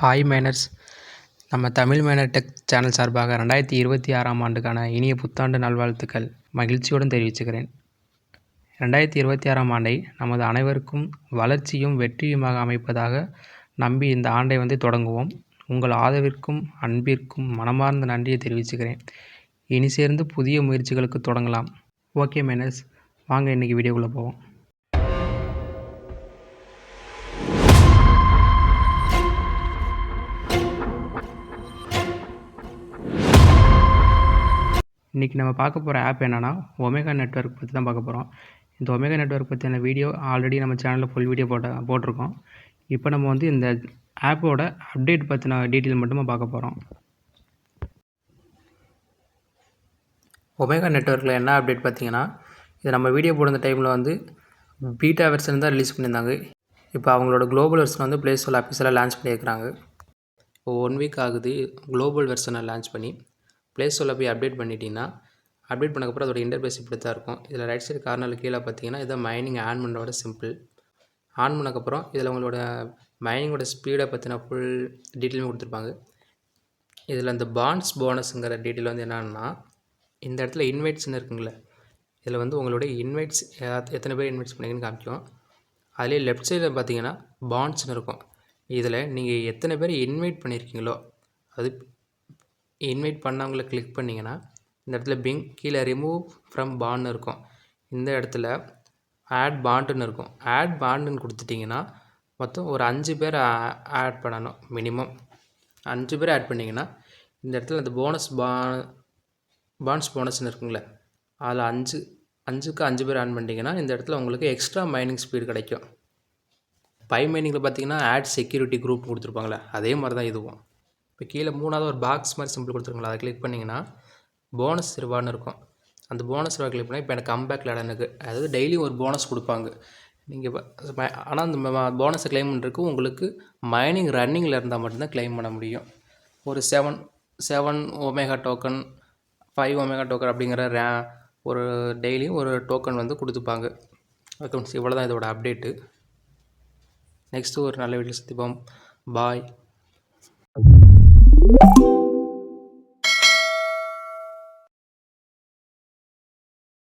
Hi miners. நம்ம Tamil minor tech channel சார்பாக 2026ஆம் ஆண்டுக்கான இனிய புத்தாண்டு நல்வாழ்த்துக்கள் மகிழ்ச்சியுடன் தெரிவிச்சுக்கிறேன். 2026ஆம் ஆண்டை நமது அனைவருக்கும் வளர்ச்சியும் வெற்றியுமாக அமைப்பதாக நம்பி இந்த ஆண்டை தொடங்குவோம். உங்கள் ஆதரவிற்கும் அன்பிற்கும் மனமார்ந்த நன்றியை தெரிவிச்சுக்கிறேன். இனி சேர்ந்து புதிய முயற்சிகளுக்கு தொடங்கலாம். ஓகே மைனர்ஸ், வாங்க இன்றைக்கி வீடியோக்குள்ளே போவோம். இன்றைக்கி நம்ம பார்க்க போகிற ஆப் என்னென்னா ஒமேகா நெட்வொர்க் பற்றி தான் பார்க்க போகிறோம். இந்த ஒமேகா நெட்வொர்க் பற்றியான வீடியோ ஆல்ரெடி நம்ம சேனலில் ஃபுல் வீடியோ போட்டிருக்கோம். இப்போ நம்ம இந்த ஆப்போட அப்டேட் பற்றின டீட்டெயில் மட்டும் பார்க்க போகிறோம். ஒமேகா நெட்வொர்க்கில் என்ன அப்டேட் பார்த்திங்கன்னா, இது நம்ம வீடியோ போடுற டைமில் பீட்டா வெர்ஷன் தான் ரிலீஸ் பண்ணியிருந்தாங்க. இப்போ அவங்களோட குளோபல் வெர்ஷன் ப்ளே ஸ்டோரில் ஆஃபீஸில் லான்ச் பண்ணியிருக்கிறாங்க. இப்போ 1 வீக் ஆகுது குளோபல் வெர்ஷனை லான்ச் பண்ணி. ப்ளே ஸ்டோரில் போய் அப்டேட் பண்ணிட்டீங்கன்னா, அப்டேட் பண்ணக்கப்புறம் அதோட இன்டர்ஃபேஸ் இப்படி தான் இருக்கும். இதில் ரைட் சைடு கார்னரில் கீழே பார்த்தீங்கன்னா இதான் மைனிங் ஆன் பண்ணோட சிம்பிள். ஆன் பண்ணக்கப்புறம் இதில் உங்களோட மைனிங்கோட ஸ்பீடை பற்றின ஃபுல் டீட்டெயிலுமே கொடுத்துருப்பாங்க. இதில் இந்த பாண்ட்ஸ் போனஸுங்கிற டீட்டெயில் என்னென்னா, இந்த இடத்துல இன்வைட்ஸ்னு இருக்குங்களே, இதில் உங்களுடைய இன்வைட்ஸ் எத்தனை பேர் இன்வைட்ஸ் பண்ணிங்கன்னு காமிக்கும். அதிலே லெஃப்ட் சைடில் பார்த்தீங்கன்னா பாண்ட்ஸ்னு இருக்கும். இதில் நீங்கள் எத்தனை பேர் இன்வைட் பண்ணியிருக்கீங்களோ, அது இன்வைட் பண்ணவங்களை கிளிக் பண்ணிங்கன்னா இந்த இடத்துல கீழே ரிமூவ் ஃப்ரம் பாண்ட்னு இருக்கும். இந்த இடத்துல ஆட் பாண்டுன்னு இருக்கும். ஆட் பாண்டுன்னு கொடுத்துட்டிங்கன்னா மொத்தம் ஒரு 5 பேர் ஆட் பண்ணணும். மினிமம் 5 பேர் ஆட் பண்ணிங்கன்னா இந்த இடத்துல அந்த பாண்ட்ஸ் போனஸ்ன்னு இருக்குங்களே, அதில் 5க்கு 5 பேர் ஆட் பண்ணிட்டீங்கன்னா இந்த இடத்துல உங்களுக்கு எக்ஸ்ட்ரா மைனிங் ஸ்பீடு கிடைக்கும். மைனிங்கில் பார்த்தீங்கன்னா ஆட் செக்யூரிட்டி குரூப் கொடுத்துருப்பாங்களே, அதே மாதிரி தான் இதுவும். இப்போ கீழே 3வது ஒரு பாக்ஸ் மாதிரி சிம்பிள் கொடுத்துருங்களா, அதை கிளிக் பண்ணிங்கன்னா போனஸ் ரிவார்டுன்னு இருக்கும். அந்த போனஸ் ரிவார்டு கிளிக் பண்ணால் இப்போ எனக்கு கம்பேக் எனக்கு அதாவது டெய்லியும் ஒரு போனஸ் கொடுப்பாங்க. நீங்கள் ஆனால் அந்த போனஸை கிளைம் பண்ணுறதுக்கு உங்களுக்கு மைனிங் ரன்னிங்கில் இருந்தால் மட்டும்தான் கிளைம் பண்ண முடியும். ஒரு 7 ஒமேகா டோக்கன் 5 ஒமேகா டோக்கன் அப்படிங்கிற ஒரு டெய்லியும் ஒரு டோக்கன் கொடுத்துப்பாங்க. ஓகே, இவ்வளோ தான் இதோட அப்டேட்டு. நெக்ஸ்ட்டு ஒரு நல்ல வீடியோ சந்திப்போம். பாய்.